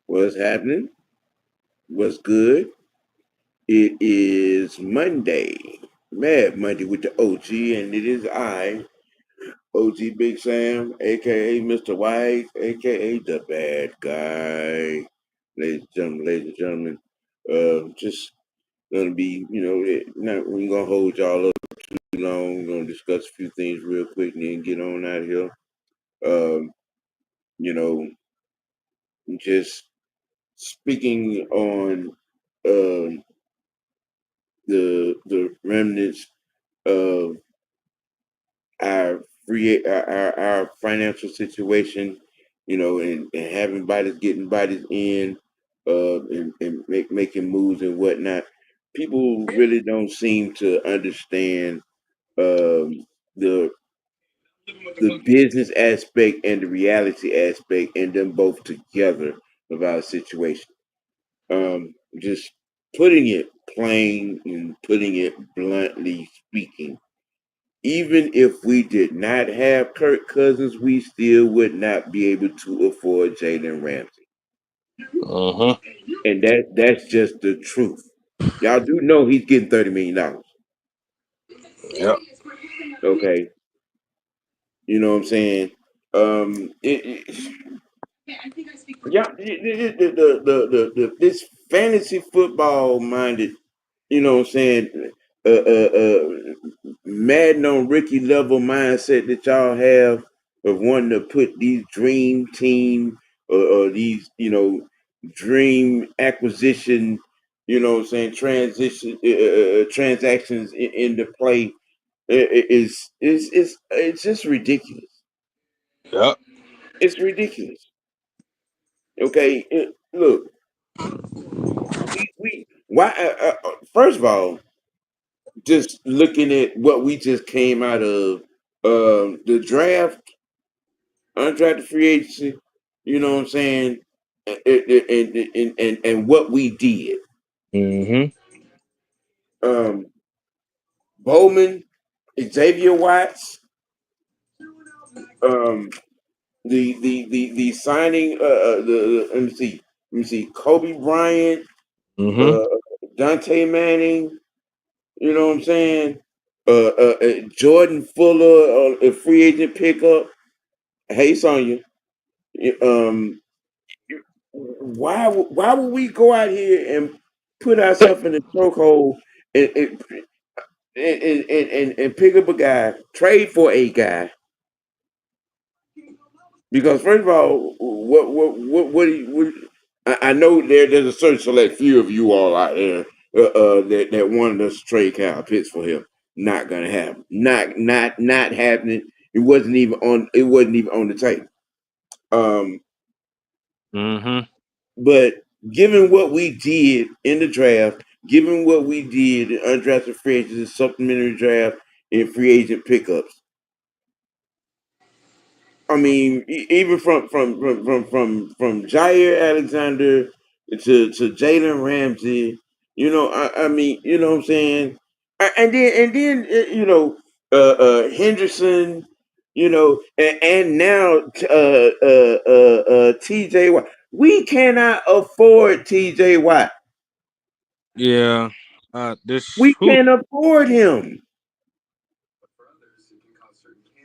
What's happening? What's good? It is Monday, Mad Monday with the OG, and it is I, OG Big Sam, aka Mr. White, aka the bad guy. Ladies and gentlemen, just gonna be, not we're gonna hold y'all up too long. We're gonna discuss a few things real quick and then get on out of here. Um, you know, just speaking on um the remnants of our financial situation, and having bodies getting bodies in, and making moves and whatnot. People really don't seem to understand the business aspect and the reality aspect, and them both together of our situation. Just putting it plain and putting it bluntly speaking, even if we did not have Kirk Cousins, we still would not be able to afford Jalen Ramsey. Uh-huh. And that's just the truth. Y'all do know he's getting $30 million. Yep. Okay. You know what I'm saying? Yeah, this fantasy football minded, you know what I'm saying, Madden on Ricky level mindset that y'all have of wanting to put these dream team, or these, dream acquisition, what I'm saying, transactions into play, it's just ridiculous. Yep. It's ridiculous. Okay, look, we why first of all, just looking at what we just came out of, the draft, undrafted free agency, you know what I'm saying, and what we did. Mm-hmm. Um, Bowman, Xavier Watts, um, the signing, let me see, Kobe Bryant, Mm-hmm. uh, Dante Manning, you know what I'm saying, Jordan Fuller, a free agent pickup. Hey, Sonya, um, why would we go out here and put ourselves in a chokehold, and and pick up a guy, trade for a guy? Because first of all, I know there's a certain select few of you all out there, that wanted us to trade Kyle Pitts for him. Not gonna happen. Not happening. It wasn't even on. It wasn't even on the table. Um, Mm-hmm. but given what we did in the draft, given what we did in undrafted free agents, supplementary draft, and free agent pickups, I mean, even from Jair Alexander to Jalen Ramsey, I mean, you know what I'm saying, and then Henderson, and now T.J. Watt. We cannot afford T.J. Watt. Yeah. We can't afford him.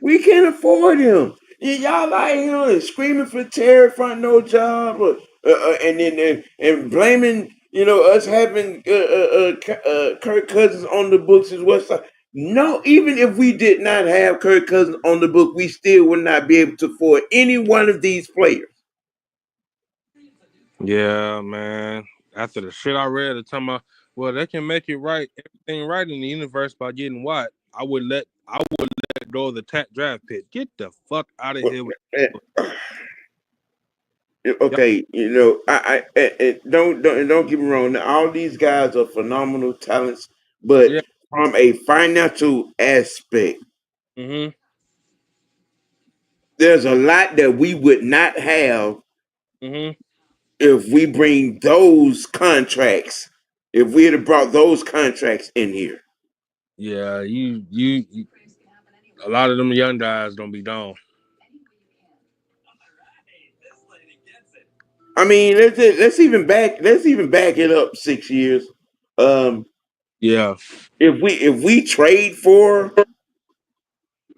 We can't afford him. Y'all like him screaming for Terry front no job, and blaming us having Kirk Cousins on the books is what's up. No, even if we did not have Kirk Cousins on the book, we still would not be able to afford any one of these players. Yeah, man. After the shit I read, the time well, they can make it right, everything right in the universe by getting what I would let go of the draft pick. Get the fuck out of Well, here with eh, Yep. Okay, don't get me wrong. All these guys are phenomenal talents, but Yeah. from a financial aspect, Mm-hmm. there's a lot that we would not have Mm-hmm. if we bring those contracts. If we had have brought those contracts in here, Yeah. You. A lot of them young guys don't be down. I mean, let's even back it up 6 years. Um, Yeah. if we trade for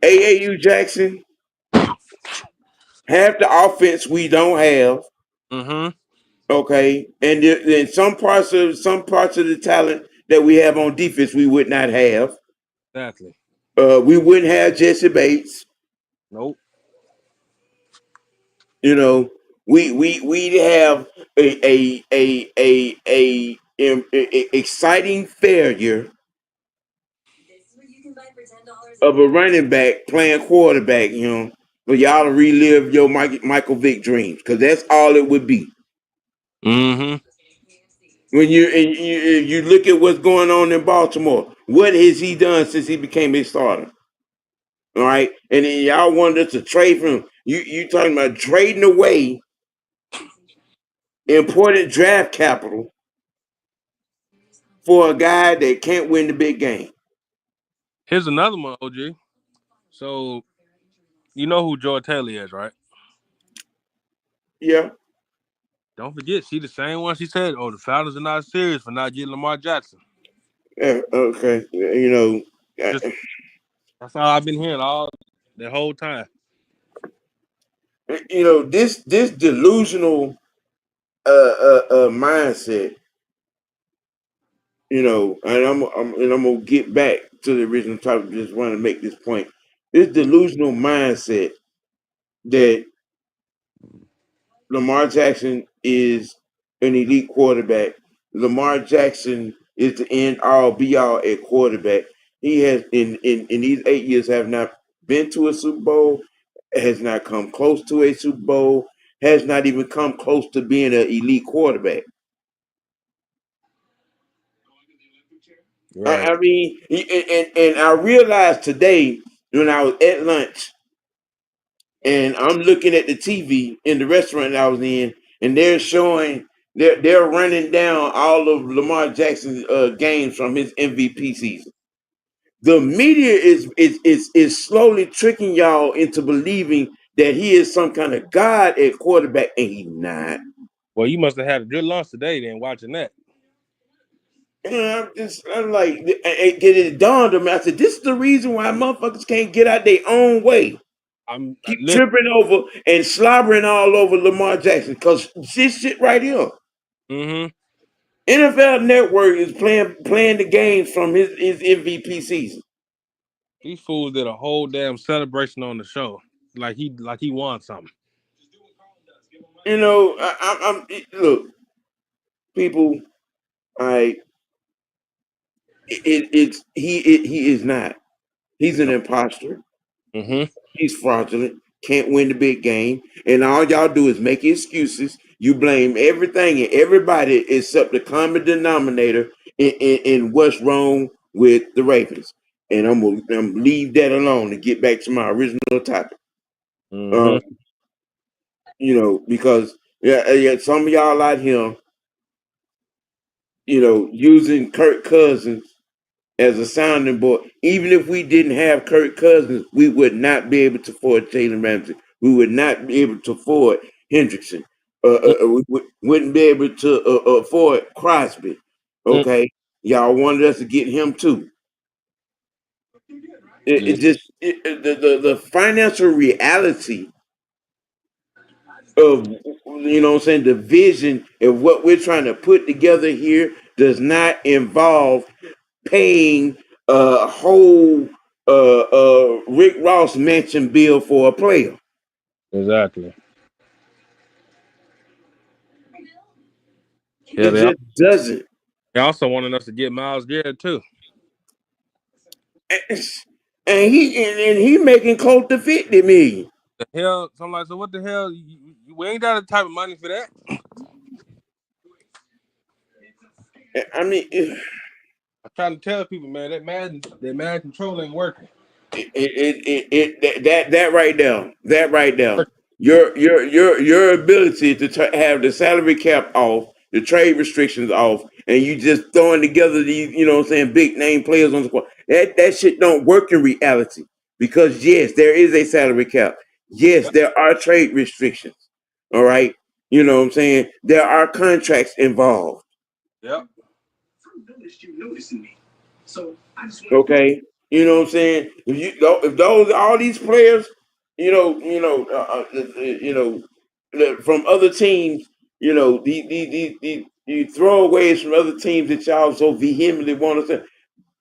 AAU Jackson, half the offense we don't have. Mm-hmm. Okay, and then some parts of the talent that we have on defense we would not have. Exactly. We wouldn't have Jesse Bates. Nope. You know, we have a exciting failure of a running back playing quarterback. For y'all to relive your Michael Vick dreams, because that's all it would be. Mm-hmm. When you look at what's going on in Baltimore, what has he done since he became a starter? All right, and then y'all wanted us to trade for him. You talking about trading away important draft capital for a guy that can't win the big game? Here's another one, OG. So you know who Joy Taylor is, right? Yeah. Don't forget, she the same one. She said, "Oh, the Falcons are not serious for not getting Lamar Jackson." Yeah. Okay. Just that's all I've been hearing all the whole time. This delusional mindset. And I'm gonna get back to the original topic. Just want to make this point. This delusional mindset that Lamar Jackson is an elite quarterback. Lamar Jackson is the end all be all at quarterback. He has in these 8 years have not been to a Super Bowl, has not come close to a Super Bowl, has not even come close to being an elite quarterback. Right. I mean, and I realized today when I was at lunch and I'm looking at the TV in the restaurant I was in, and they're showing they're running down all of Lamar Jackson's games from his MVP season. The media is slowly tricking y'all into believing that he is some kind of god at quarterback, and he's not. Well, you must have had a good lunch today then watching that. I'm like, it dawned on me. I said, this is the reason why motherfuckers can't get out their own way. Keep Listen. tripping over and slobbering all over Lamar Jackson, because this shit right here. Mm-hmm. NFL Network is playing the games from his MVP season. These fools did a whole damn celebration on the show, like he won something. Look, people. I he is not. He's an imposter. Mm-hmm. He's fraudulent. Can't win the big game, and all y'all do is make excuses. You blame everything and everybody except the common denominator in what's wrong with the Ravens. And I'm leave that alone and get back to my original topic. Um, Mm-hmm. because yeah, some of y'all out here, using Kirk Cousins as a sounding board. Even if we didn't have Kirk Cousins, we would not be able to afford Jalen Ramsey. We would not be able to afford Hendrickson. We wouldn't be able to afford Crosby. Mm-hmm. Okay, y'all wanted us to get him too. Yeah. The financial reality of what I'm saying, the vision of what we're trying to put together here does not involve paying a whole Rick Ross mansion bill for a player. Exactly. Yeah, It just doesn't. they also wanted us to get Miles Garrett too. And he making close to 50 million. The hell? So I'm like, so what the hell? We ain't got the type of money for that. I mean, I'm trying to tell people, man, that man control ain't working. that right there, your ability to have the salary cap off, the trade restrictions off, and you just throwing together these, you know what I'm saying, big name players on the squad. That shit don't work in reality because yes, there is a salary cap. Yes, Yep. there are trade restrictions. All right, you know what I'm saying. There are contracts involved. Yep. Okay, you know what I'm saying. If those all these players, from other teams, the throwaways from other teams that y'all so vehemently want to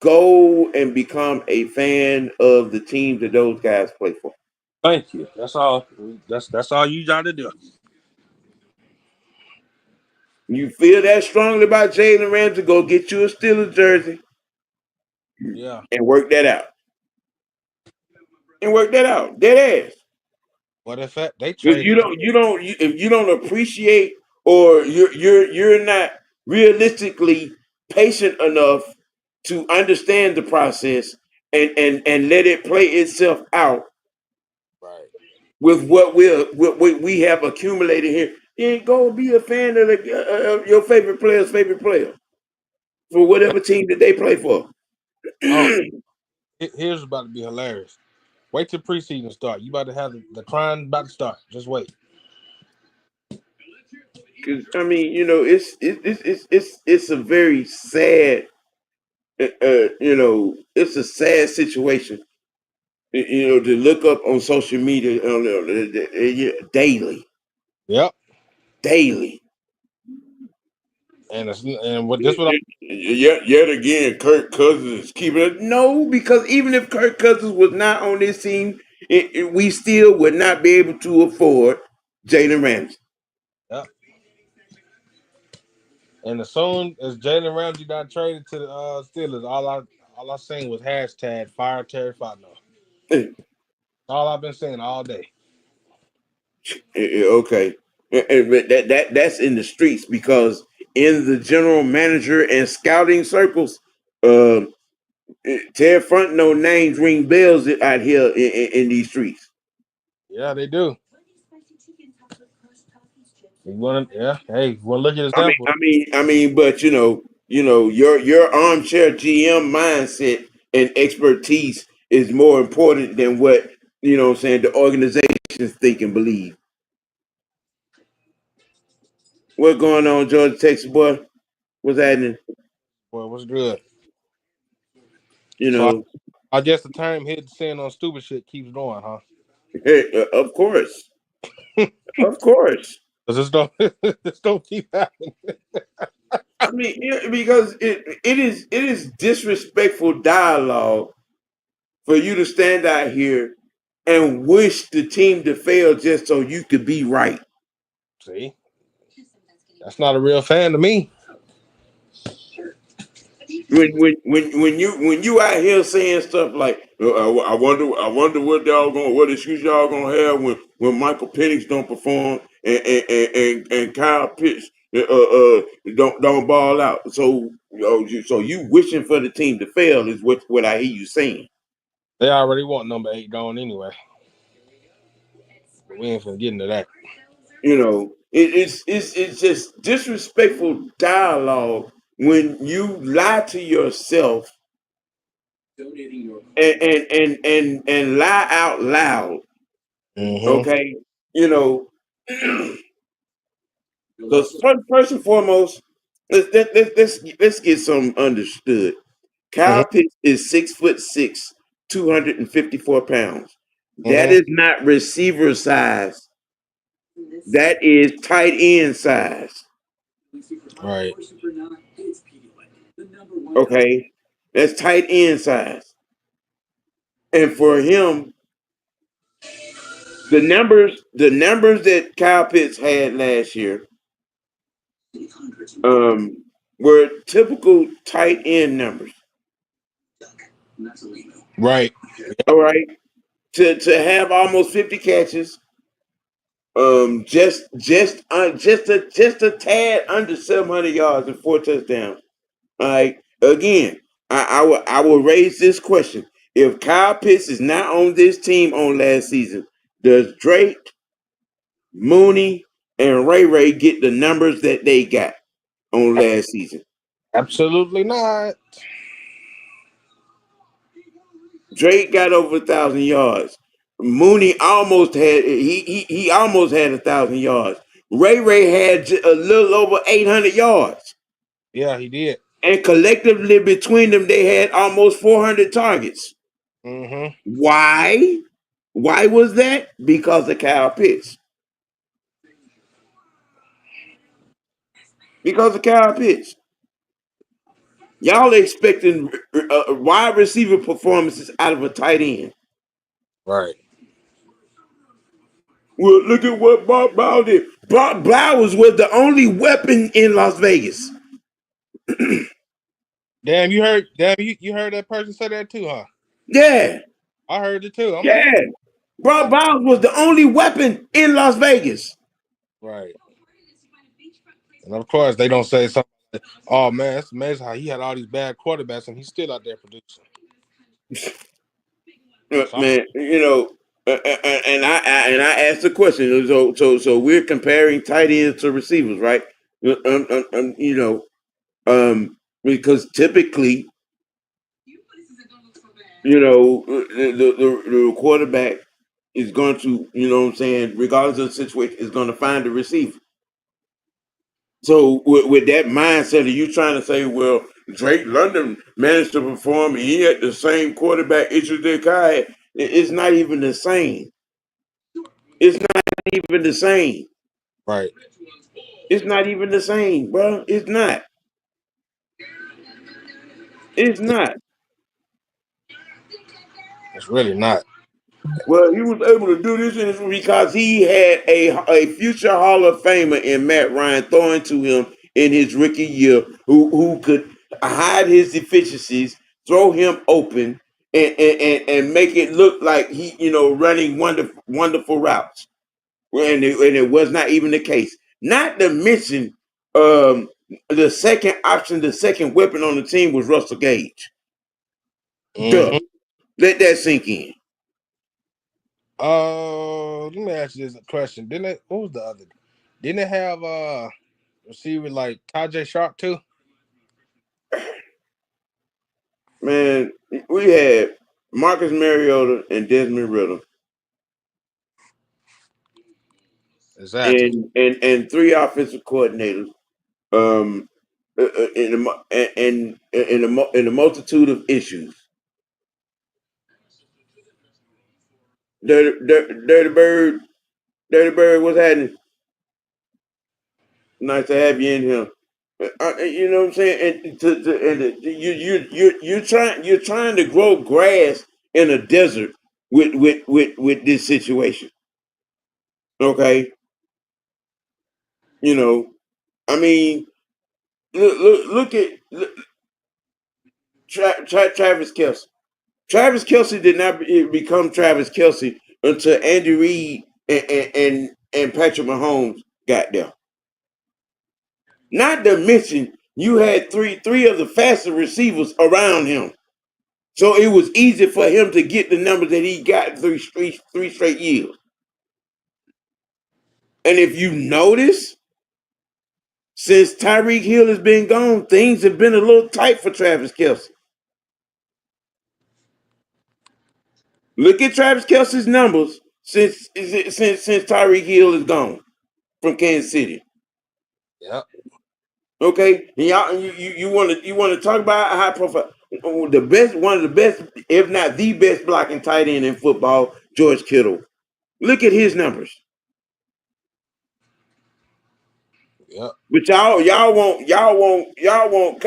go and become a fan of the teams that those guys play for. Thank you. That's all. That's all you got to do. You feel that strongly about Jalen Ramsey, go get you a Steelers jersey Yeah. and work that out. And work that out. Dead ass. What if they Because traded? if you don't appreciate or you're not realistically patient enough to understand the process and let it play itself out Right. with what we have accumulated here, then go be a fan of your favorite player's favorite player for whatever team that they play for. Oh, here's about to be hilarious. Wait till preseason start. You about to have the crying about to start. Just wait. Because I mean, it's a very sad, it's a sad situation. To look up on social media daily, Yep. daily. And what this what Yet again, Kirk Cousins is keeping it. No, because even if Kirk Cousins was not on this team, we still would not be able to afford Jalen Ramsey. Yep. And as soon as Jalen Ramsey got traded to the Steelers, all I seen was hashtag fire Terry Fontenot. All I've been saying all day. Okay, but that's in the streets because in the general manager and scouting circles, um, Ted Front no names ring bells out here in these streets. Yeah, they do. You want to? Yeah. Hey, you want to look at I mean, example? I mean, I mean, but your armchair GM mindset and expertise is more important than what what I'm saying the organizations think and believe. What's going on, Georgia, Texas boy? What's happening? Boy, what's good? You So know, I guess the time hit saying on stupid shit keeps going, huh? of course, of course. 'Cause this don't this don't keep happening. I mean, because it is disrespectful dialogue for you to stand out here and wish the team to fail just so you could be right. See, that's not a real fan to me. When you out here saying stuff like I wonder what excuse y'all gonna have when Michael Penix don't perform and Kyle Pitts don't ball out. So you wishing for the team to fail is what I hear you saying. They already want number 8 gone anyway. But we ain't finna get into that. It's just disrespectful dialogue when you lie to yourself and lie out loud. Mm-hmm. Okay, you know, because first and foremost, let's get some understood. Mm-hmm. Kyle Pitts is 6'6", 254 pounds. That Mm-hmm. is not receiver size. That is tight end size. Right. Okay, that's tight end size. And for him, the numbers that Kyle Pitts had last year, um, were typical tight end numbers. Right. All right, to have almost 50 catches, Just a tad under 700 yards and 4 touchdowns. All right. Again, I will raise this question: if Kyle Pitts is not on this team on last season, does Drake, Mooney, and Ray Ray get the numbers that they got on last season? Absolutely not. Drake got over 1,000 yards. Mooney almost had he almost had 1,000 yards. Ray Ray had a little over 800 yards, Yeah, he did. and collectively between them, they had almost 400 targets. Mm-hmm. Why? Why was that? Because of Kyle Pitts. Because of Kyle Pitts. Y'all expecting wide receiver performances out of a tight end. Right. Well, look at what Bob Blau did. Bob Blowers was the only weapon in Las Vegas. Damn, you heard. Damn, you heard that person say that too, huh? Yeah, I heard it too. I'm like, yeah. Bob Bowers was the only weapon in Las Vegas. right. And of course, they don't say something. Like, oh man, it's amazing how he had all these bad quarterbacks and he's still out there producing. So, Man, and I asked the question. So we're comparing tight ends to receivers, right? You know, because typically, the quarterback is going to, what I'm saying, regardless of the situation, is going to find the receiver. So with that mindset, are you trying to say, well, Drake London managed to perform and he had the same quarterback issues that Kai had? It's not even the same. It's not even the same. right. It's not even the same, bro. It's not. It's not. It's really not. Well, he was able to do this because he had a future Hall of Famer in Matt Ryan throwing to him in his rookie year, who could hide his deficiencies, throw him open, and make it look like he running wonderful routes. And it was not even the case. Not to mention, the second option, the second weapon on the team was Russell Gage. Duh. Mm-hmm. Let that sink in. Let me ask you this question. Didn't it? What was the other? Didn't it have receiver like Tajay Sharp too? Man, we had Marcus Mariota and Desmond Ritter, Exactly. and three offensive coordinators. Um, in a multitude of issues. Dirty Bird, Dirty Bird, what's happening? Nice to have you in here. You know what I'm saying? You're trying to grow grass in a desert with this situation. Okay, you know, I mean, look at Travis Kelce. Travis Kelce did not become Travis Kelce until Andy Reid and Patrick Mahomes got there. Not to mention, you had three of the fastest receivers around him. So it was easy for him to get the numbers that he got three straight years. And if you notice, since Tyreek Hill has been gone, things have been a little tight for Travis Kelce. Look at Travis Kelce's numbers since Tyreek Hill is gone from Kansas City. Yep. Okay, and y'all, you want to talk about a high profile, the best, one of the best, if not the best blocking tight end in football, George Kittle. Look at his numbers. Yep. But y'all want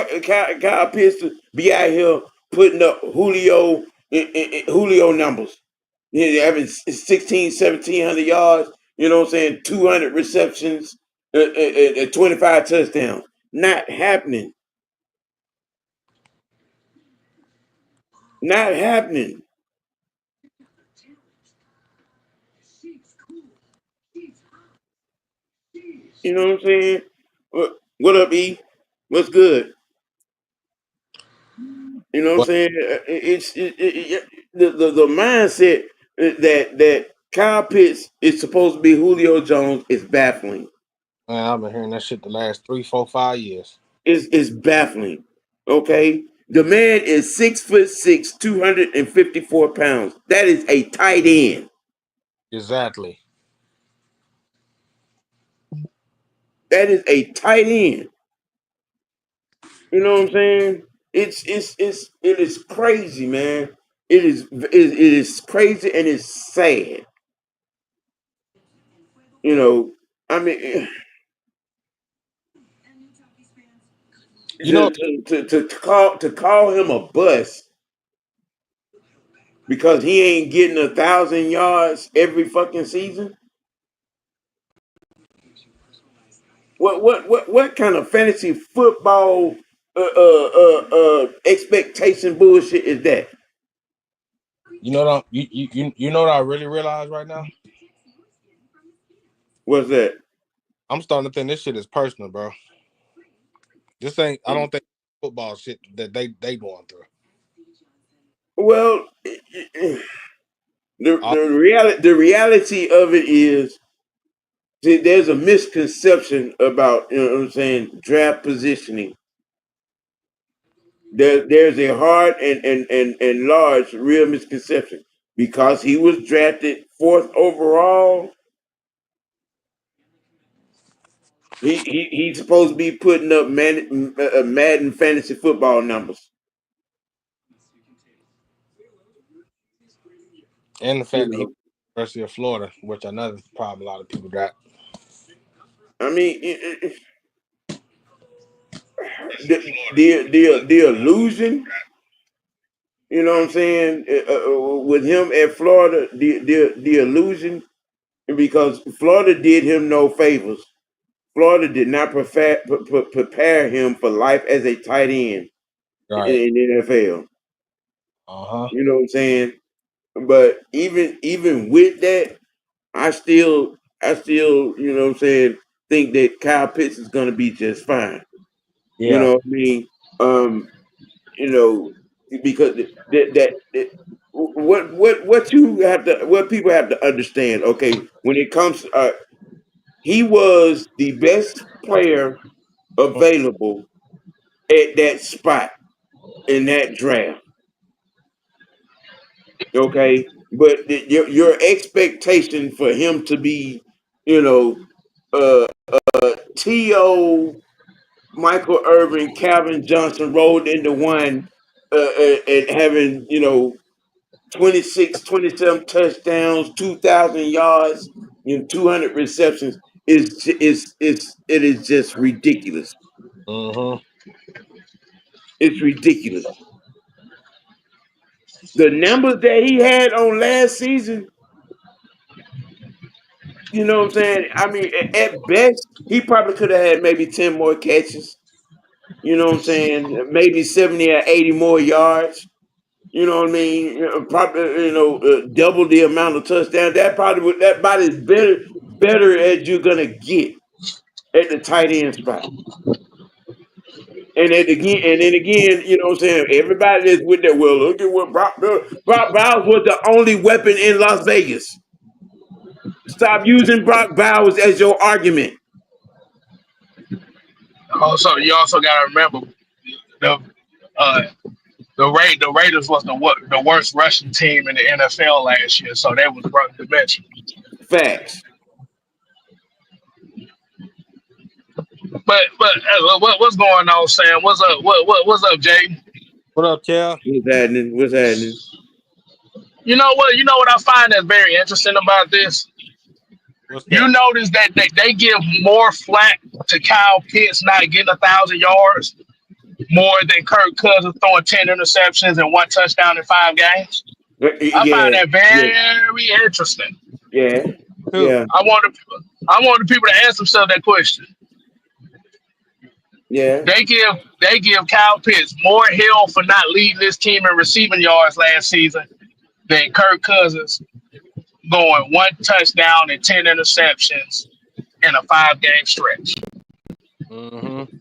Kyle Pitts to be out here putting up Julio numbers. Having 16, 1,700 yards, you know what I'm saying, 200 receptions, 25 touchdowns. Not happening. Not happening. You know what I'm saying? What up, E? What's good? You know what I'm But saying? The mindset that Kyle Pitts is supposed to be Julio Jones is baffling. man, I've been hearing that shit the last 3, 4, 5 years. Is baffling. Okay, the man is 6'6", 254 pounds. That is a tight end. Exactly. That is a tight end. You know what I'm saying? It is crazy, man. It is crazy and it's sad. You know, I mean, You know, to call him a bust because he ain't getting 1,000 yards every fucking season. What kind of fantasy football expectation bullshit is that? you know what I really realize right now? What's that? I'm starting to think this shit is personal, bro. This ain't. I don't think football shit that they going through. Well, I, the reality of it is, see, there's a misconception about, you know what I'm saying, draft positioning. There's a hard and large real misconception because he was drafted fourth overall. He's supposed to be putting up Madden fantasy football numbers. and the You fact that he know, University of Florida, which another problem a lot of people got. I mean, the illusion. You know what I'm saying? With him at Florida, the illusion, because Florida did him no favors. Florida did not prepare him for life as a tight end Right. in the NFL. Uh huh. You know what I'm saying? But even with that, I still, you know what I'm saying, think that Kyle Pitts is gonna be just fine. You Yeah. know what I mean? Um, you know, because what people have to understand, okay, when it comes he was the best player available at that spot in that draft. Okay, but your expectation for him to be, you know, uh, T.O., Michael Irvin, Calvin Johnson rolled into one, and having, 26, 27 touchdowns, 2,000 yards, 200 receptions it is just ridiculous. Mm-hmm. It's ridiculous. The numbers that he had on last season, you know what I'm saying? I mean, at best, he probably could have had maybe 10 more catches. You know what I'm saying? Maybe 70 or 80 more yards. You know what I mean? Probably, double the amount of touchdowns. That about is better as you're gonna get at the tight end spot. And then again, you know what I'm saying? Everybody is with that. Well, look at what Brock Bowers was the only weapon in Las Vegas. Stop using Brock Bowers as your argument. Also, you also got to remember the uh, the Raiders was the worst rushing team in the NFL last year, so that was worth the mention. Facts. But what's going on, Sam? What's up? What's up, Jay? What up, Cal? What's happening? What's happening? You know what? You know what I find that's very interesting about this. What's You that? notice that they give more flack to Kyle Pitts not getting 1,000 yards more than Kirk Cousins throwing 10 interceptions and one touchdown in 5 games. I find Yeah, that yeah, very interesting. yeah, Who? yeah, I want the people to ask themselves that question. yeah. They give Kyle Pitts more hell for not leading this team in receiving yards last season than Kirk Cousins going one touchdown and 10 interceptions in a 5 game stretch. Mm-hmm.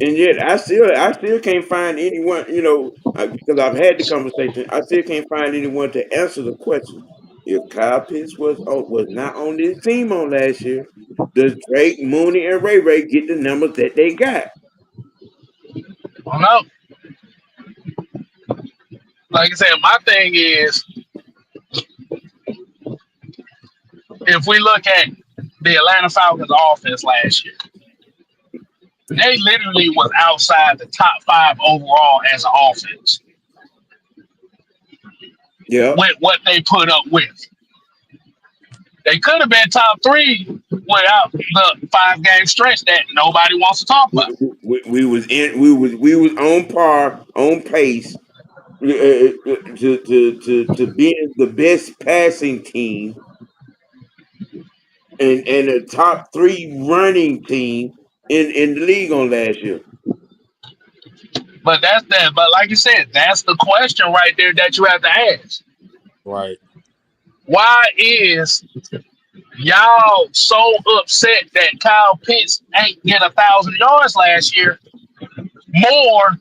And yet, I still can't find anyone. Because I've had the conversation, I still can't find anyone to answer the question. If Kyle Pitts was not on this team on last year, does Drake, Mooney, and Ray Ray get the numbers that they got? I don't know. Like I said, my thing is if we look at the Atlanta Falcons offense last year, they literally was outside the top 5 overall as an offense Yeah, with what they put up with. They could have been top 3 without the 5 game stretch that nobody wants to talk about. we was on par, on pace to being the best passing team and a top 3 running team in the league on last year. But that's that. But like you said, that's the question right there that you have to ask. Right. Why is y'all so upset that Kyle Pitts ain't get 1,000 yards last year more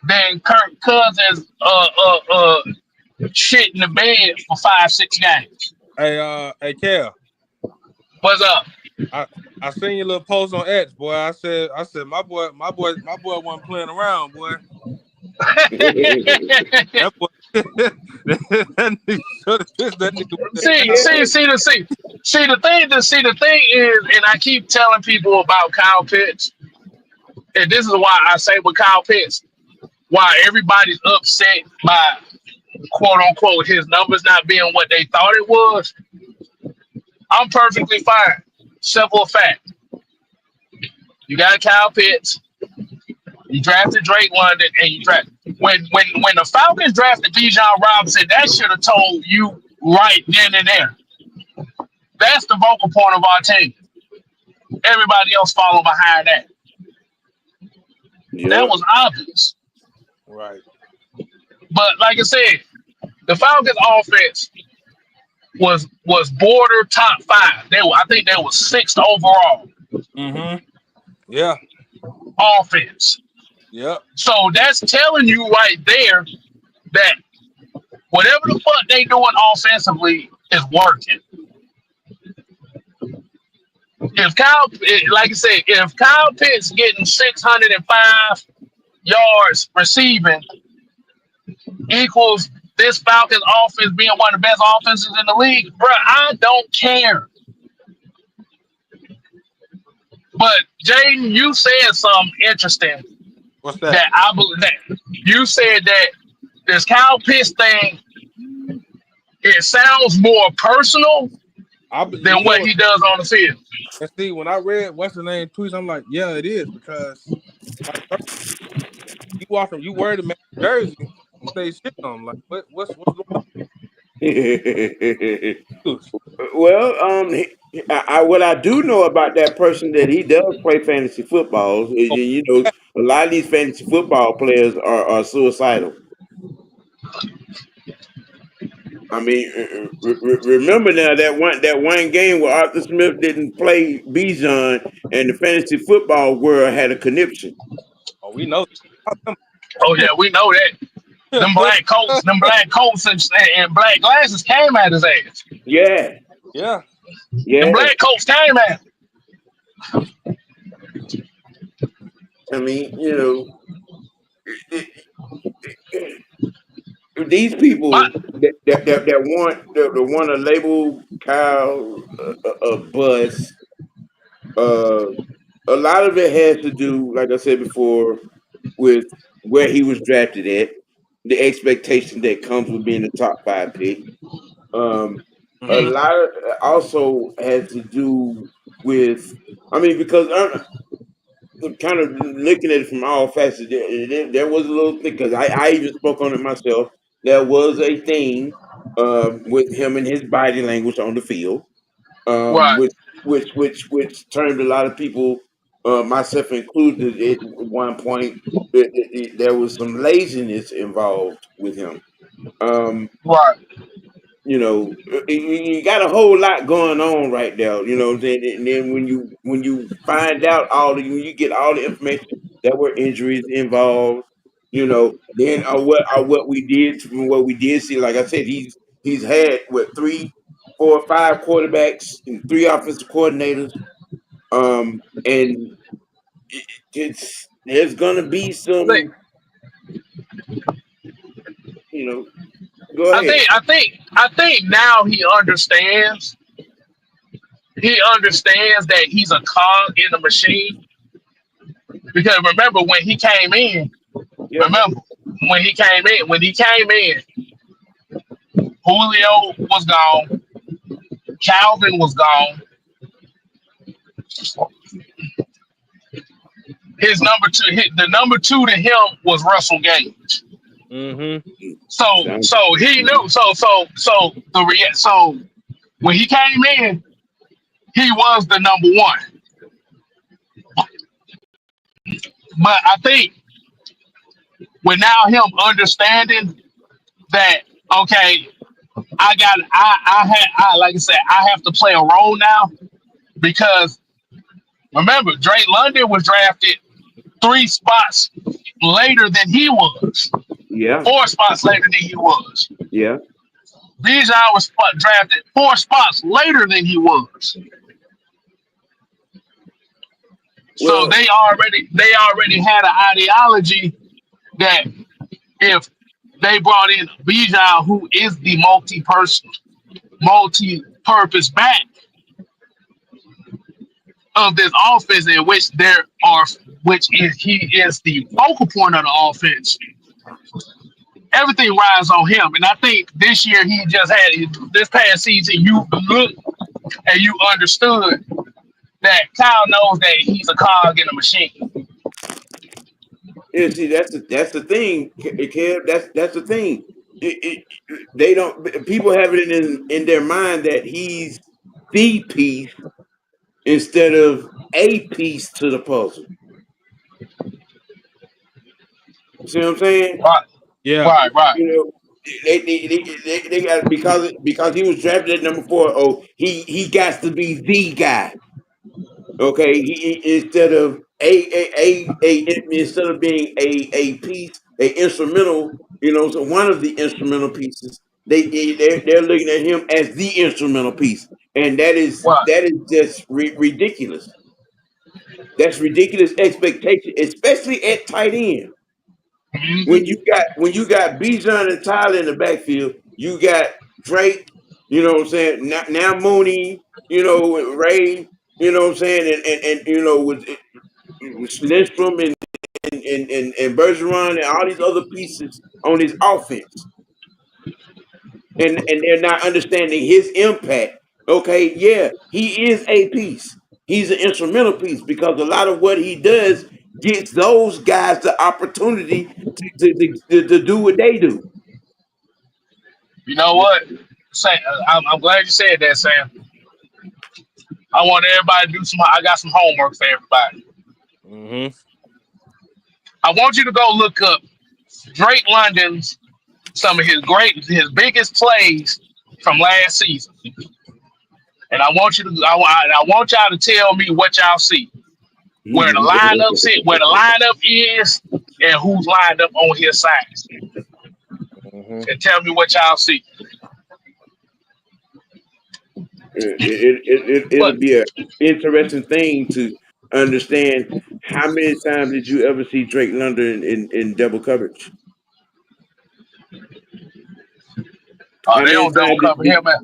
than Kirk Cousins shit in the bed for 5, 6 games? Hey, Kel. What's up? I seen your little post on X, boy. I said, my boy wasn't playing around, boy. That boy, that nigga showed that nigga with that see, Kyle see, Pitts. see the see, see the thing is, and I keep telling people about Kyle Pitts, and this is why I say with Kyle Pitts, why everybody's upset by quote unquote his numbers not being what they thought it was. I'm perfectly fine. Simple fact. You got Kyle Pitts. You drafted Drake London, and you drafted when the Falcons drafted Bijan Robinson. That should have told you right then and there. That's the vocal point of our team. Everybody else followed behind that. That Yeah, was obvious. Right. But like I said, the Falcons offense was border top 5. I think they were 6th overall Mm-hmm. Yeah. offense. Yep. So that's telling you right there that whatever the fuck they doing offensively is working. If like I said, if Kyle Pitts getting 605 yards receiving equals this Falcons offense being one of the best offenses in the league, bro, I don't care. But Jaden, you said something interesting What's that? that I believe that you said that this Kyle Pitts thing, it sounds more personal You than know what what? he does on the field. And see, when I read what's the name tweets, I'm like, yeah, it is because like you wear the man jersey and say shit on him. Like what's going on? well, what I do know about that person that he does play fantasy football. Oh, A lot of these fantasy football players are suicidal. I mean, remember now that one game where Arthur Smith didn't play Bijan, and the fantasy football world had a conniption. oh, we know. Oh yeah, we know that. Them black coats and black glasses came at his ass. Yeah, Yeah. Them yeah. black coats came at him. I mean, these people But that want to label Kyle a bust. Uh, a lot of it has to do, like I said before, with where he was drafted at, the expectation that comes with being a top 5 pick. Um, a Mm-hmm. lot of also has to do with, I mean, because I'm kind of looking at it from all facets. There was a little thing because I even spoke on it myself. There was a thing with him and his body language on the field, um, right, which which turned a lot of people, myself included, at one point. There was some laziness involved with him. Um, right. you got a whole lot going on right there. You know what I'm saying? And then when you find out when you get all the information, there were injuries involved. Then what we did from what we did see, like I said, he's had what 3, 4, 5 quarterbacks and 3 offensive coordinators. And there's gonna be I think some, go I ahead. think I think I think now he understands. He understands that he's a cog in the machine. Because remember when he came in, Yeah. remember when he came in, Julio was gone, Calvin was gone. The number two to him was Russell Gage. Mm-hmm. So Sounds. so he knew. So when he came in, he was the number one. But I think with now him understanding that, okay, like I said, I have to play a role now because remember Drake London was drafted 3 spots later than he was, Yeah. 4 spots later than he was. Yeah. Bijan was drafted 4 spots later than he was. So Well, they already had an ideology that if they brought in Bijan, who is the multi-purpose back of this offense, in which he is the focal point of the offense, everything rides on him. And I think this year he just had this past season. You look and you understood that Kyle knows that he's a cog in a machine. yeah, see, that's the thing, Kev. That's the thing. They don't. People have it in their mind that he's the piece instead of a piece to the puzzle. See what I'm saying? Right, Yeah. right, right. You know, they got because he was drafted at number 4. Oh, he got to be the guy. Okay, instead of instead of being a piece, a instrumental, so one of the instrumental pieces, they're looking at him as the instrumental piece, and that is Right. that is just ridiculous. That's ridiculous expectation, especially at tight end. When Hmm. you got Bijan and Tyler in the backfield, you got Drake. You know what I'm saying? Now Mooney. Ray. You know what I'm saying? And with Lindstrom and Bergeron and all these other pieces on his offense, and they're not understanding his impact. Okay, yeah, he is a piece. He's an instrumental piece because a lot of what he does gets those guys the opportunity to do what they do. You know what? Sam, I'm glad you said that, Sam. I want everybody to do some. I got some homework for everybody. Mm-hmm. I want you to go look up Drake London's some of his biggest plays from last season, and I want y'all to tell me what y'all see, where the lineup is, and who's lined up on his side, Mm-hmm. and tell me what y'all see. It'll But be an interesting thing to understand how many times did you ever see Drake London in double coverage? How they many don't double times cover him, man. how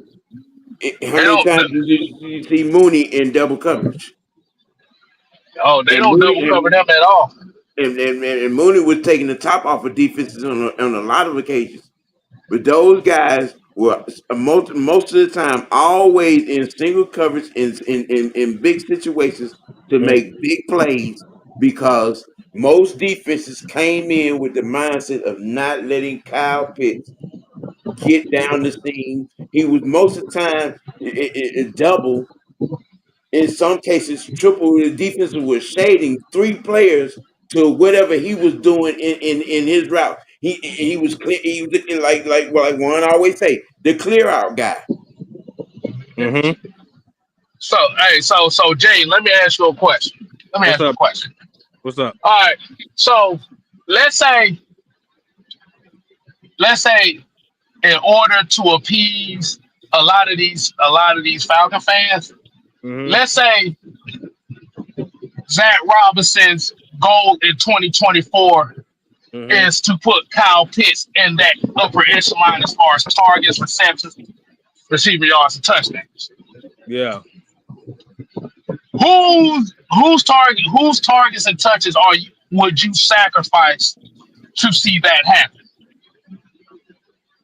They many don't. times did you see Mooney in double coverage? Oh, they And don't Mooney double cover them at all. and Mooney was taking the top off of defenses on a lot of occasions. But those guys were most of the time always in single coverage in big situations to make big plays because most defenses came in with the mindset of not letting Kyle Pitts get down the seam. He was most of the time double, in some cases triple. The defense was shading 3 players to whatever he was doing in his route. he was looking like one always say, the clear out guy. Mm-hmm. So, hey, so Jay, let me ask you a question. Let me What's ask you a up? question. What's up? All right. So let's say, let's say, in order to appease a lot of these Falcon fans, Mm-hmm. let's say Zach Robinson's goal in 2024 Mm-hmm. is to put Kyle Pitts in that upper echelon as far as targets, receptions, receiving yards, and touchdowns. Yeah. Whose targets and touches would you sacrifice to see that happen?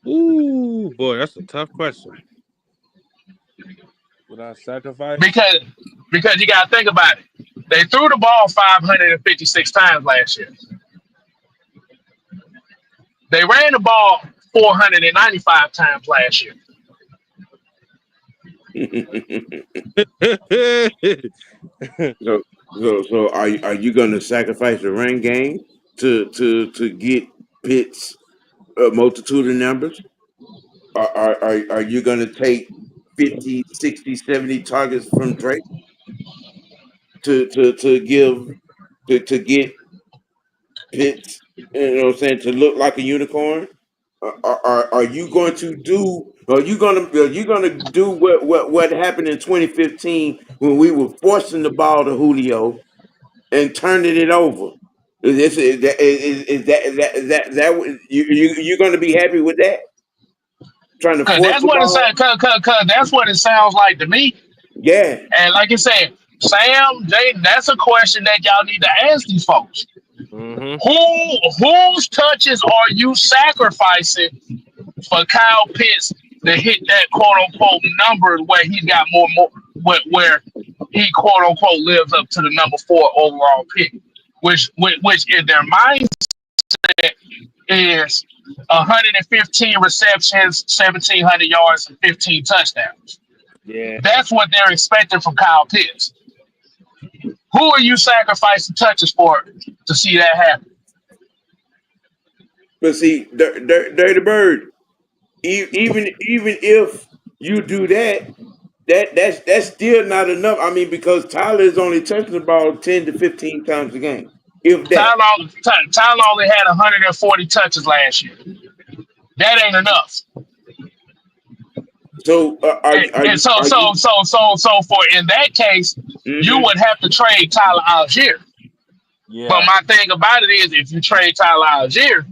Ooh, boy, that's a tough question. Would I sacrifice? Because you got to think about it. They threw the ball 556 times last year. They ran the ball 495 times last year. so so are you going to sacrifice the run game to get Pitt's multitude of numbers? Are you going to take 50, 60, 70 targets from Drake to give to get Pitts, you know what I'm saying, to look like a unicorn? Are you going to do? Are you gonna do what happened in 2015 when we were forcing the ball to Julio and turning it over? Is that going to be happy with that? Trying to Cause force that's the what it ball? sounds. Cause that's what it sounds like to me. Yeah. And like I said, Sam, Jaden, that's a question that y'all need to ask these folks. Mm-hmm. Whose touches are you sacrificing for Kyle Pitts to hit that quote unquote number where he's got more where he quote unquote lives up to the number 4 overall pick, which in their mindset is 115 receptions, 1,700 yards, and 15 touchdowns. Yeah. That's what they're expecting from Kyle Pitts. Who are you sacrificing touches for to see that happen? But see, Dirty Bird, even if you do that, that's still not enough. I mean, because Tyler is only touching the ball 10 to 15 times a game, if that. Tyler only had 140 touches last year. That ain't enough. So And so for in that case, you mm-hmm. would have to trade Tyler Algier. But Yeah. my thing about it is, if you trade Tyler Algier,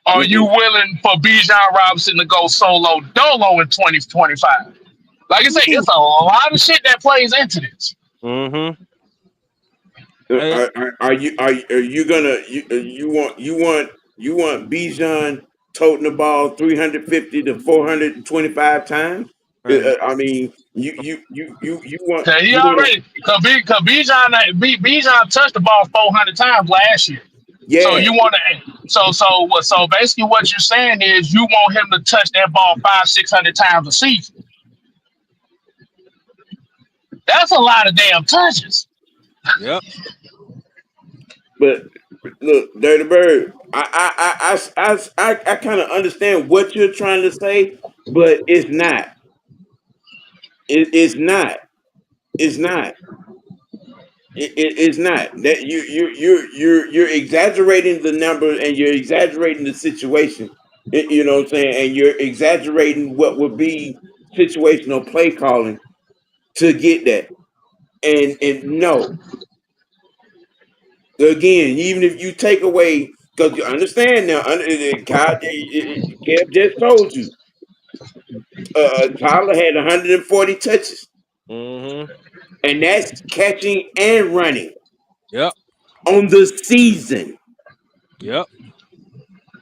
are you willing for Bijan Robinson to go solo dolo in 2025? Like I said, it's a lot of shit that plays into this. Mm-hmm. Hey, Are you gonna you want Bijan toting the ball 350 to 425 times? hey. I mean, you want Cause he you want to already, cause Bijan touched the ball 400 times last year. So yeah. you want to, so basically what you're saying is you want him to touch that ball 500-600 times a season. That's a lot of damn touches. Yep. But look, Dirty Bird, I kind of understand what you're trying to say, but it's not. It's not. It's not. It's not that you're exaggerating the number and you're exaggerating the situation. You know what I'm saying, and you're exaggerating what would be situational play calling to get that. And no, again, even if you take away, because you understand now, God, Kev just told you, Tyler had 140 touches, Mm-hmm. and that's catching and running Yep. on the season. Yep.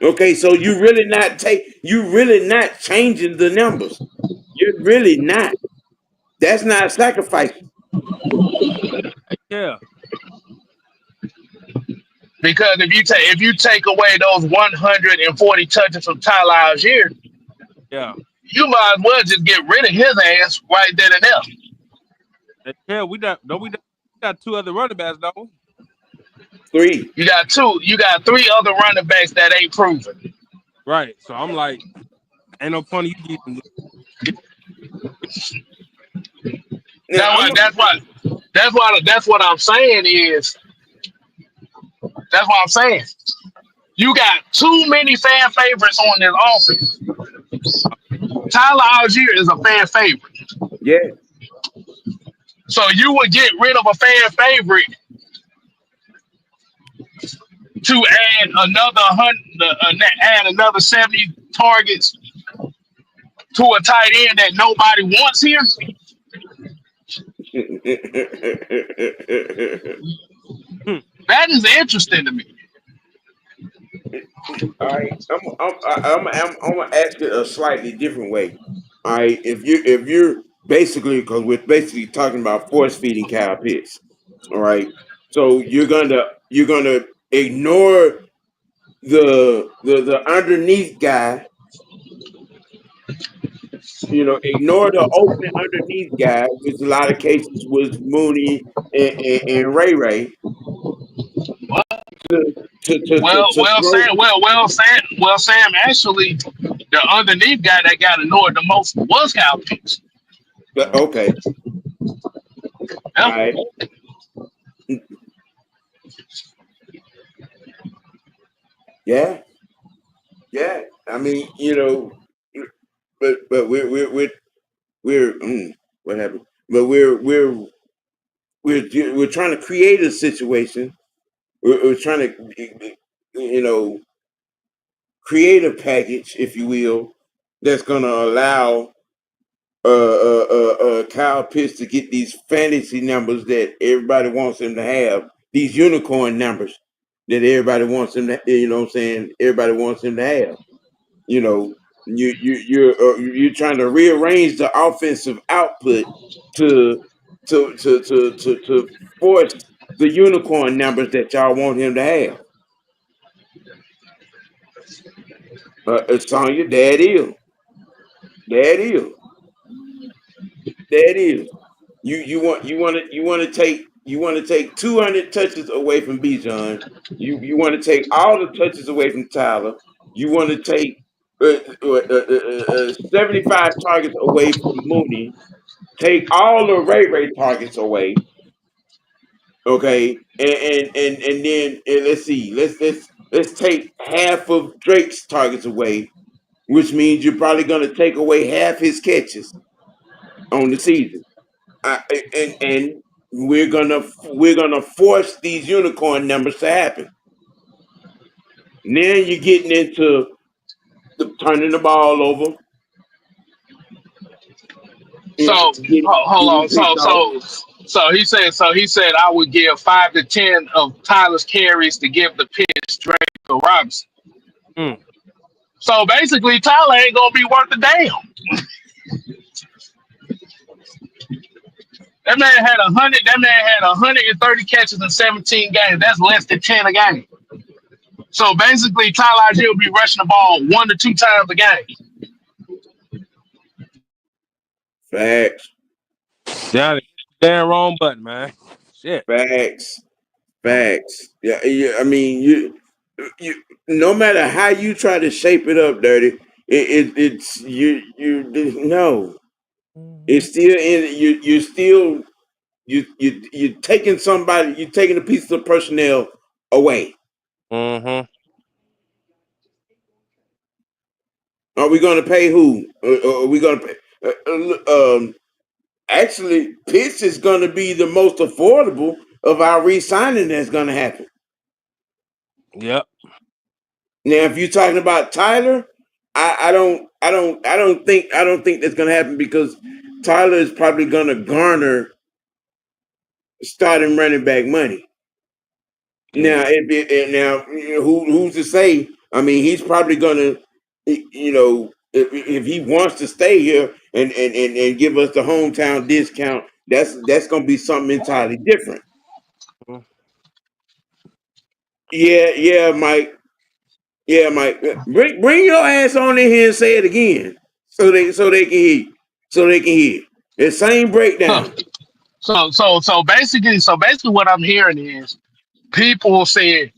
Okay, so you really not changing the numbers. You're really not. That's not sacrifice. Yeah. Because if you take away those 140 touches from Tyler Algier, Yeah. you might as well just get rid of his ass right then and there. Hey, yeah. We got 2 other running backs, don't we? 3. You got two. You got three other running backs that ain't proven. Right. So I'm like, ain't no point of you even. Now I'm That's what I'm saying is. That's what I'm saying. You got too many fan favorites on this offense. Tyler Algier is a fan favorite. yeah. So you would get rid of a fan favorite to add another add another 70 targets to a tight end that nobody wants here. Hmm. That is interesting to me. All right, I'm gonna ask it a slightly different way. All right, if you're basically, because we're basically talking about force feeding Kyle Pitts. All right, so you're gonna ignore the underneath guy. Ignore the open underneath guy, which a lot of cases was Mooney and Ray Ray to to throw. Sam. Actually, the underneath guy that got annoyed the most was Kyle Pitts. Okay, all Yeah. right, yeah, yeah. I mean, but we're what happened? But we're trying to create a situation. We're trying to create a package, if you will, that's going to allow Kyle Pitts to get these fantasy numbers that everybody wants him to have. These unicorn numbers that everybody wants him to. What I'm saying? Everybody wants him to have. You know, you're trying to rearrange the offensive output to to force the unicorn numbers that y'all want him to have. It's on you, that is, that is, that is. You want to take 200 touches away from Bijan. You want to take all the touches away from Tyler. You want to take 75 targets away from Mooney. Take all the Ray targets away. Okay, and then let's see. Let's take half of Drake's targets away, which means you're probably going to take away half his catches on the season. I, and we're gonna force these unicorn numbers to happen. Now you're getting into turning the ball over, So hold on. getting picked off. So he said I would give 5 to 10 of Tyler's carries to give the pitch Drake or Robinson. Hmm. So basically, Tyler ain't gonna be worth a damn. That man had 100. That man had 130 catches in 17 games. That's less than 10 a game. So basically, Tyler Algier will be rushing the ball 1 to 2 times a game. Facts, Down damn wrong button, man. Shit. facts, facts. Yeah, yeah. I mean, you. No matter how you try to shape it up, dirty, it's no. It's still in you. You're still you're taking somebody. You're taking a piece of personnel away. Mm-hmm. Are we going to pay who? Are we going to pay? Actually, Pitts is going to be the most affordable of our re-signing that's going to happen. Yep. Now, if you're talking about Tyler, I don't think that's going to happen because Tyler is probably going to garner starting running back money. Yeah. Now, who's to say? I mean, he's probably going to, if he wants to stay here and give us the hometown discount, that's going to be something entirely different. Mhm. Yeah, yeah, Mike. Yeah, Mike. Bring your ass on in here and say it again, so they can hear. So they can hear the same Huh. breakdown. So basically, what I'm hearing is People said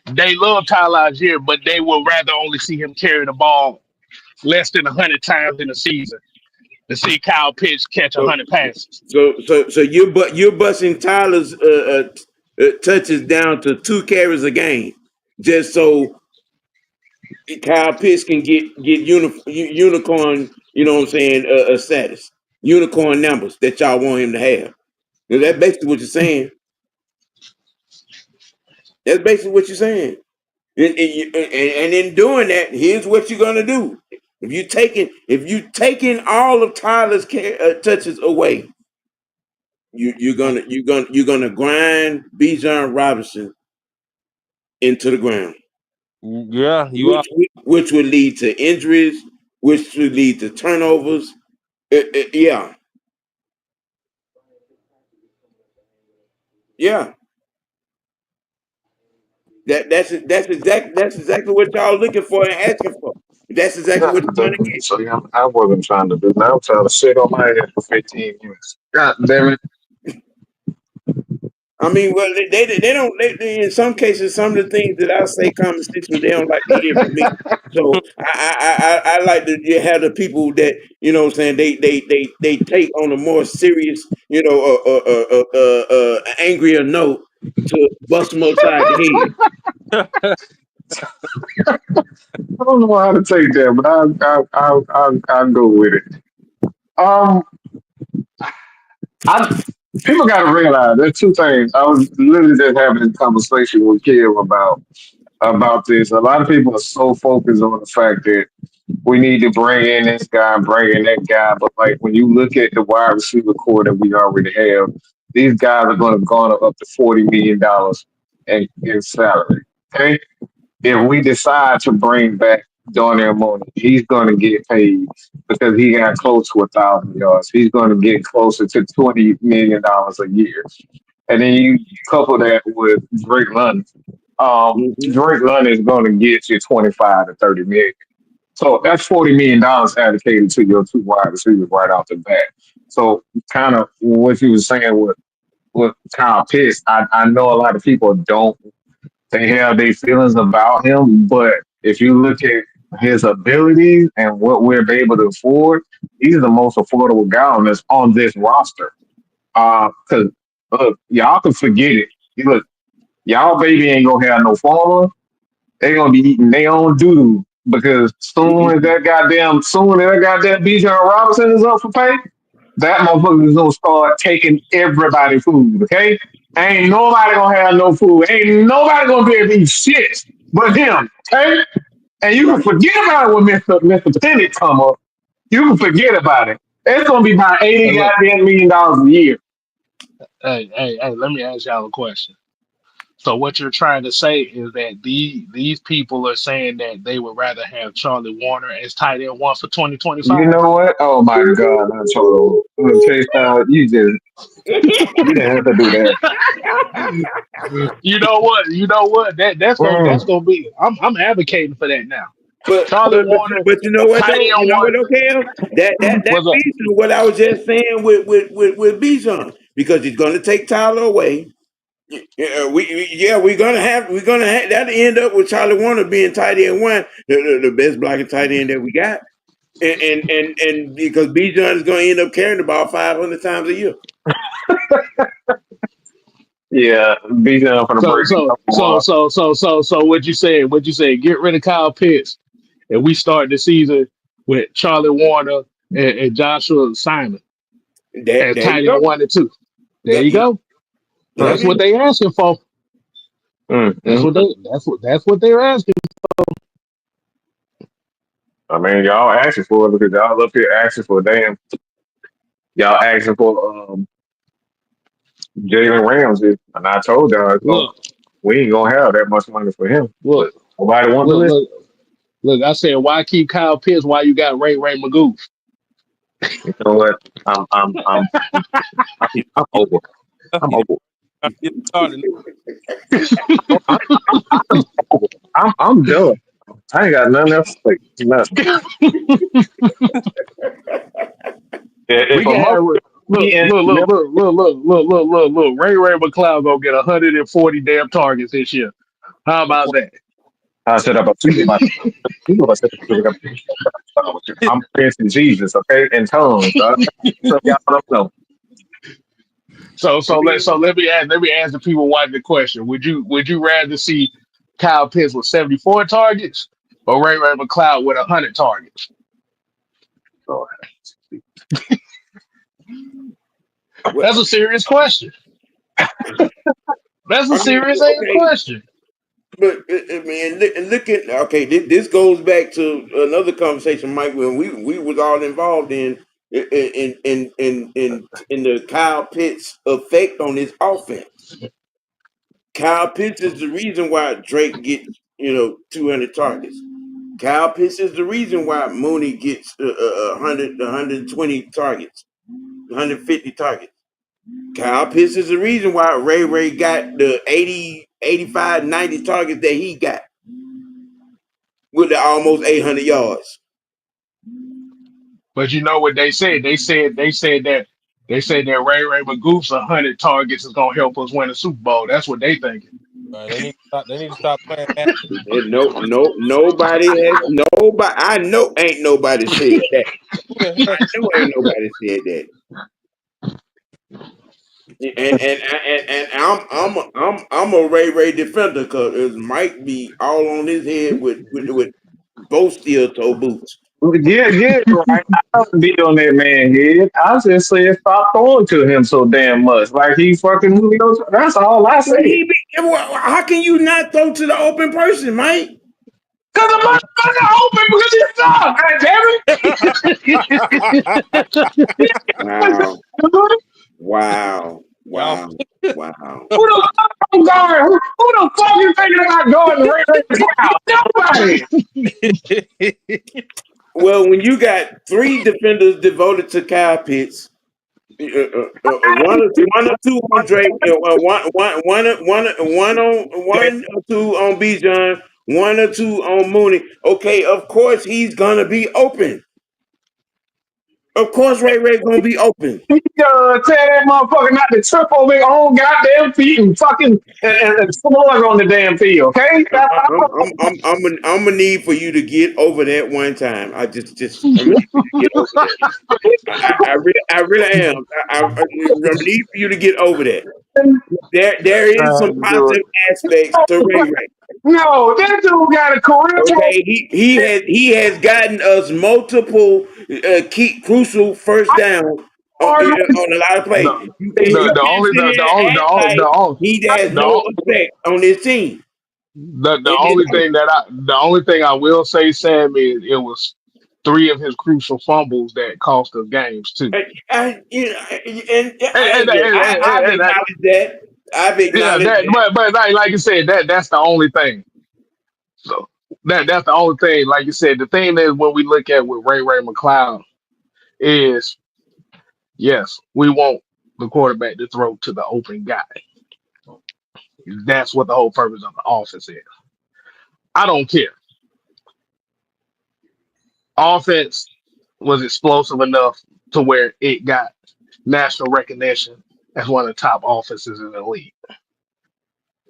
they love Tyler Algier, but they would rather only see him carry the ball less than 100 times in a season to see Kyle Pitts catch So 100 passes. so you're busting Tyler's touches down to 2 carries a game, just so Kyle Pitts can get unicorn. You know what I'm saying? Status, unicorn numbers that y'all want him to have. And that's basically what you're saying. That's basically what you're saying. And in doing that, here's what you're gonna do. If you taking all of Tyler's touches away, you're gonna grind Bijan Robinson into the ground, Yeah, you are. which would lead to injuries, which would lead to turnovers. Yeah, yeah. That's exactly what y'all looking for and asking for. That's exactly God what you're damn gonna it. So yeah, I wasn't trying to do that. I'm trying to sit on my head for 15 minutes. God damn it. I mean, well, they don't. In some cases, some of the things that I say conversational, they don't like to hear from me. So I like to have the people that what I'm saying they take on a more serious, angrier note to bust them upside the head. I don't know how to take that, but I'll go with it. Um, I People got to realize there's two things. I was literally just having a conversation with Kim about this. A lot of people are so focused on the fact that we need to bring in this guy, bring in that guy. But like when you look at the wide receiver core that we already have, these guys are going to garner up to $40 million in salary. Okay, if we decide to bring back Darnell Mooney, he's going to get paid because he got close to 1,000 yards. He's going to get closer to $20 million a year. And then you couple that with Drake London. Hmm. Drake London is going to get you 25 to 30 million. So that's $40 million allocated to your two wide receivers right off the bat. So kind of what you were saying with Kyle Pitts, I know a lot of people don't, they have their feelings about him, but if you look at his abilities and what we're able to afford, he's the most affordable guy on this roster. Because look, y'all can forget it. Look, y'all baby ain't gonna have no formula. They gonna be eating their own doo because soon as that goddamn Bijan Robinson is up for pay, that motherfucker is gonna start taking everybody food. Okay, ain't nobody gonna have no food. Ain't nobody gonna be able to eat shit but him. Okay, and you can Right. forget about it when Mister Penny come up. You can forget about it. It's gonna be about Hey, 80 look, goddamn $1 million a year. hey, let me ask y'all a question. So what you're trying to say is that these people are saying that they would rather have Charlie Warner as tight end one for You 2025. know what? Oh my God, I told him. Chase down, you didn't have to do that. You know what? You know what? That's Mm. gonna be. I'm advocating for that now. But Charlie but but you, Warner, but you know what tight though? You end know what one. though, Cam? That What's up? beats what I was just saying with Bijan because he's gonna take Tyler away. Yeah, we're gonna have that end up with Charlie Warner being tight end one, the best blocking tight end that we got, and because Bijan is gonna end up carrying the ball 500 times a year. Yeah, Bijan for the So break a so couple so so so so so what you said? What you said? Get rid of Kyle Pitts, and we start the season with Charlie Warner and Joshua Simon as There tight you end go. one and two. There That, you go. there mm, That's it what is. they asking for. mm, That's mm, what mm. they're asking. I mean, y'all asking for it because y'all up here asking for y'all asking for Jalen Ramsey, and I told y'all Look, we ain't gonna have that much money for him, but look, nobody want to look, listen. look, look. I said, why keep Kyle Pitts while you got Ray Magoo? You know what? I'm I'm I'm I'm, I'm over. I'm You over. get started. I'm, I'm over. I'm done. I ain't got nothing else to say. Nothing. We If a can mother have. Look, He and look, look, look, look, look, look, look, look, look. Ray McCloud gonna get 140 damn targets this year. How Of about course. that? I said about two about you know I said I'm praising Jesus, okay, in tongues. So y'all don't know. So I so let mean, so let me ask the people watching the question. Would you rather see Kyle Pitts with 74 targets or Ray McCloud with 100 targets? So, well, That's a serious question. That's a I mean, serious ass okay, question. but I mean, look at okay. This goes back to another conversation, Mike, when we was all involved in the Kyle Pitts effect on his offense. Kyle Pitts is the reason why Drake gets 200 targets. Kyle Pitts is the reason why Mooney gets 100, 120 targets, 150 targets. Kyle Pitts is the reason why Ray got the 80, 85, 90 targets that he got with the almost 800 yards. But you know what they said? They said that Ray McGoof's 100 targets is gonna help us win the Super Bowl. That's what they thinking. They need to stop. They need to stop playing that. And nobody has nobody. I know ain't nobody said that. Who the I hell? know ain't nobody said that. And I'm a Ray defender because it might be all on his head with both steel toe boots. yeah, right. I don't be on that man head. I just said stop throwing to him so damn much. Like he fucking Julio. That's all I Well, said. how can you not throw to the open person, Mike? Cause the motherfucker open because he suck. Wow, Damn it. wow, Y'all. wow, wow. Who the fuck I'm going? Who the fuck you thinking about going to Ray Nobody. Well, when you got three defenders devoted to Kyle Pitts, one or two on Drake, one or two on Bijan, one or two on Mooney. Okay, of course he's gonna be open. Of course, Ray gonna be open. He tell that motherfucker not to trip over his own goddamn feet and fucking and floors on the damn field, okay? I'm gonna need for you to get over that one time. I'm gonna need for you to get over that. I really am. I'm gonna need for you to get over that. There is some Dude. positive aspects to Ray. No, that dude got a career Okay, he has gotten us multiple key crucial first down on a lot of plays. the, You the can't only sit the here the and only the act only like the only he has the, no only- effect on his team. the It, only it, thing I will say, Sam, is it was three of his crucial fumbles that cost us games too. look, I've And that, acknowledged that. I've yeah, acknowledged that that. but like you said, that's the only thing. So that's the only thing. Like you said, the thing is when we look at with Ray McCloud is yes, we want the quarterback to throw to the open guy. That's what the whole purpose of the offense is. I don't care. Offense was explosive enough to where it got national recognition as one of the top offenses in the league.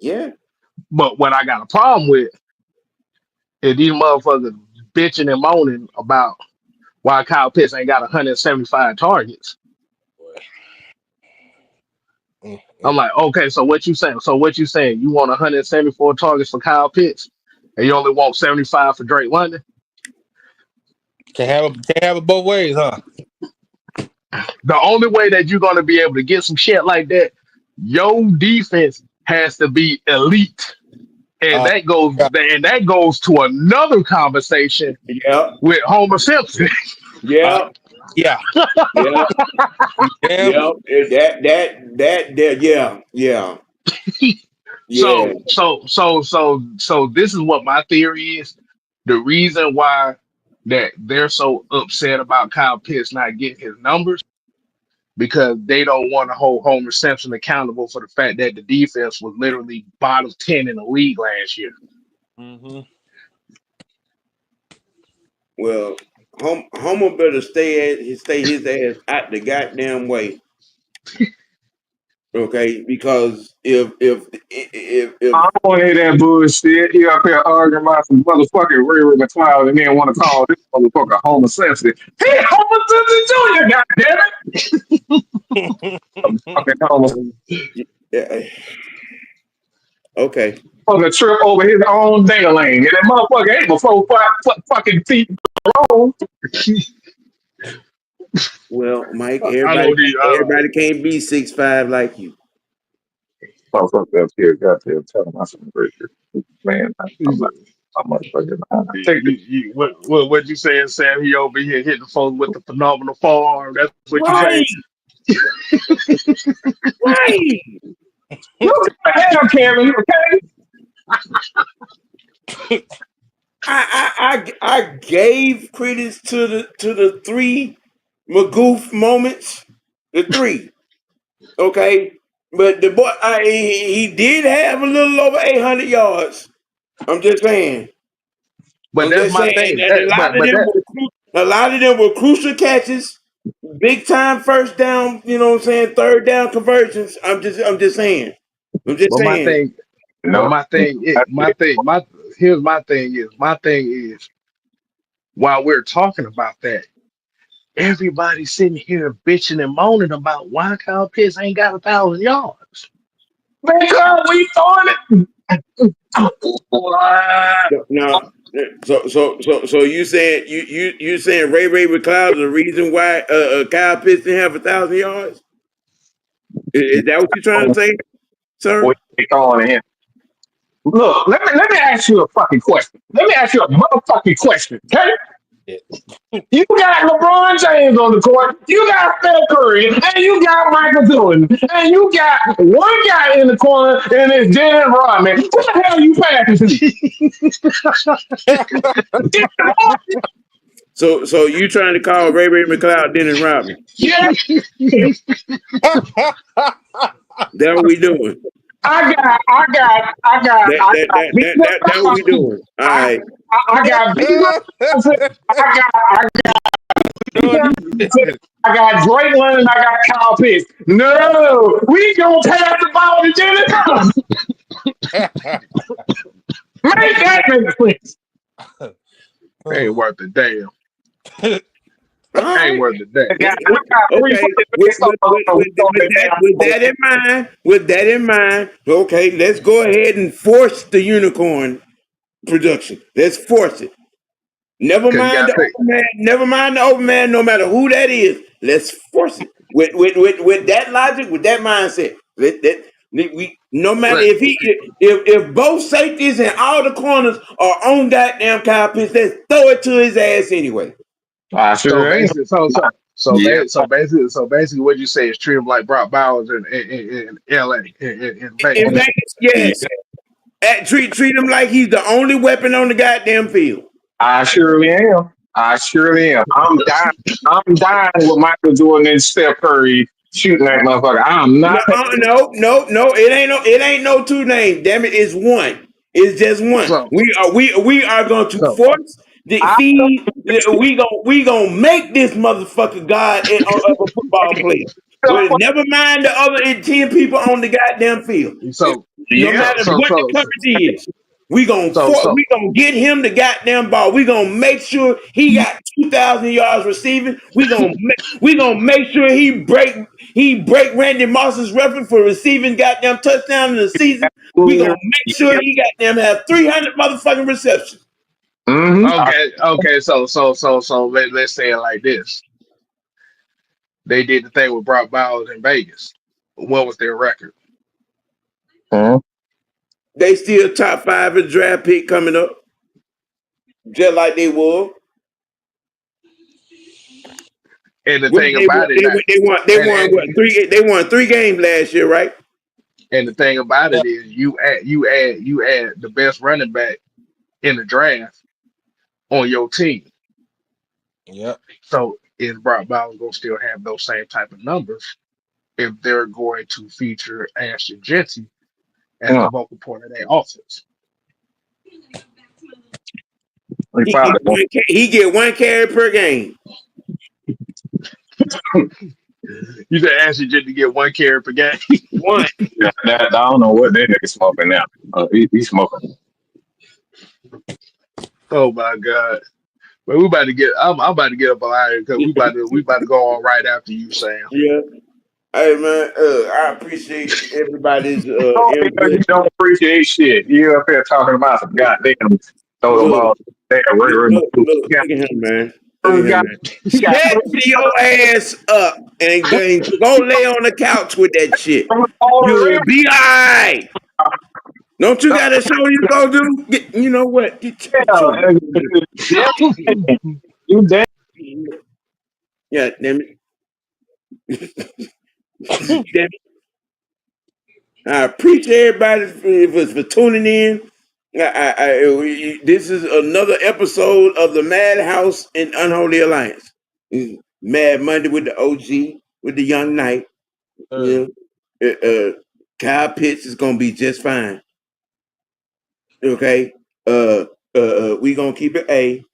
Yeah, But what I got a problem with is these motherfuckers bitching and moaning about why Kyle Pitts ain't got 175 targets. Mm, I'm mm. like, okay, so what you saying? So what you saying? You want 174 targets for Kyle Pitts, and you only want 75 for Drake London? Can't have it both ways, huh? The only way that you're gonna be able to get some shit like that, your defense has to be elite, and Uh, yeah, that goes to another conversation yeah, with Homer Simpson. uh, yeah, yeah. yeah, You damn. yeah. Yeah, yeah, yeah. So this is what my theory is. The reason why that they're so upset about Kyle Pitts not getting his numbers because they don't want to hold Homer Simpson accountable for the fact that the defense was literally bottom 10 in the league last year. Hmm. Well, Homer better stay his ass out the goddamn way. Okay, because if I don't want to hear that bullshit. He up here arguing about some motherfucking Ray McCloud and then want to call this motherfucker homosexual. He homosexual junior, goddammit. Fucking homosexual. yeah, okay. Fucking trip over his own ding-a-ling. And that motherfucker ain't before fucking feet long. Well, Mike, I know the everybody can't be 6'5" like you. Motherfucker up here, goddamn, telling my some Richard. Man, I'm motherfucking. I take the what you saying, Sam? He over here hitting folks with the phenomenal forearm. That's what you Right, say. right. you hell, Kevin, okay? I gave credence to the three Magoof moments, the three. Okay, but the boy, he did have a little over 800 yards. I'm just saying. But I'm that's just my saying thing. that a lot of them were crucial catches, big time first down. You know what I'm saying? Third down conversions. I'm just saying. I'm just but my saying. thing, but No. my thing, here's my thing is while we're talking about that, everybody's sitting here bitching and moaning about why Kyle Pitts ain't got 1,000 yards. Because we throwing it. Now, so you saying you saying Ray McCloud is the reason why Kyle Pitts didn't have 1,000 yards? Is that what you're trying to say, We sir? throwing it. Look, let me ask you a fucking question. Let me ask you a motherfucking question, okay? You got LeBron James on the court, you got Steph Curry, and you got Michael Jordan, and you got one guy in the corner, and it's Dennis Rodman. What the hell are you passing to? Dennis Rodman? So you trying to call Ray McCloud Dennis Rodman? Yeah, That what we doing? That what we doing? All I, right. I got Big Johnson, Doing I got Drake London, I got Kyle Pitts. No, we gonna pass the ball to Dennis Rodman. Make that make sense. Ain't worth a damn. All Ain't right. worth a damn. I got three Okay. fucking best stuff on With that in mind, okay, let's go ahead and force the unicorn production. Let's force it. Never Cause you mind gotta the think. open man. Never mind the open man. No matter who that is, let's force it with that logic, with that mindset. We no matter Look, if both safeties and all the corners are on goddamn Kyle Pitts, let's throw it to his ass anyway. I so sure ain't. basically, Yeah. so basically, what you say is treat him like Brock Bowers in L.A. in In Vegas. Vegas, yes. Treat him like he's the only weapon on the goddamn field. I surely am. I surely am. I'm dying. I'm dying with Michael Jordan and Steph Curry shooting that motherfucker. I'm No, not. no. It ain't no two names. Damn it, it's one. It's just one. So, We are going to so, force the I, feed. We gonna make this motherfucker god of a football player. Well, never mind the other 10 people on the goddamn field. so, No yeah. matter what the coverage is, so, we gonna get him the goddamn ball. We gonna make sure he got 2,000 yards receiving. We gonna make sure he break Randy Moss's record for receiving goddamn touchdown in the season. We gonna make sure he goddamn have 300 motherfucking receptions. Mm-hmm. okay. So let's say it like this. They did the thing with Brock Bowers in Vegas. What was their record? They still top 5 in draft pick coming up, just like they were. And the What thing they won? about it, not, They and, won and what three? They won 3 games last year, right? and the thing about it is, you add the best running back in the draft on your team. Yep. So is Brock Bowers gonna still have those same type of numbers if they're going to feature Ashton Jesse as the Yeah. vocal point of their offense? He probably won't. He get 1 carry per game. You just ask you just to get 1 carry per game. One. Yeah, I don't know what that nigga smoking now. He smoking. Oh my god. But we about to get. I'm about to get up on here because we about to go on right after you, Sam. Yeah. Hey man, I appreciate everybody's Oh, because input. you don't appreciate shit. You up here talking about some goddamn throw the Look, ball. Damn, look at him, man. Look at him, got, man. he got Shut your ass up and go lay on the couch with that shit. all the You'll be alright. Don't you got a show you go do? You know what? Get your yeah, you damn yeah, damn it. Damn it. I appreciate everybody for tuning in. This is another episode of the Madhouse and Unholy Alliance. Mad Monday with the OG, with the Young Knight. Yeah. Kyle Pitts is gonna be just fine. Okay. We gonna keep it A,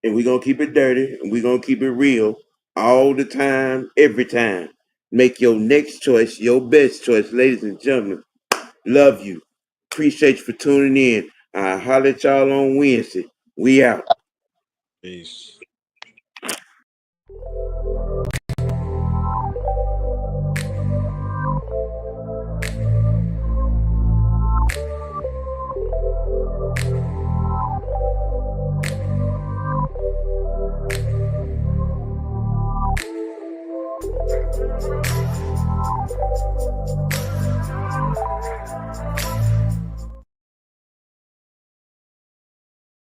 and we gonna keep it dirty, and we gonna keep it real all the time, every time. Make your next choice your best choice, ladies and gentlemen. Love you. Appreciate you for tuning in. I'll holler at y'all on Wednesday. We out. Peace.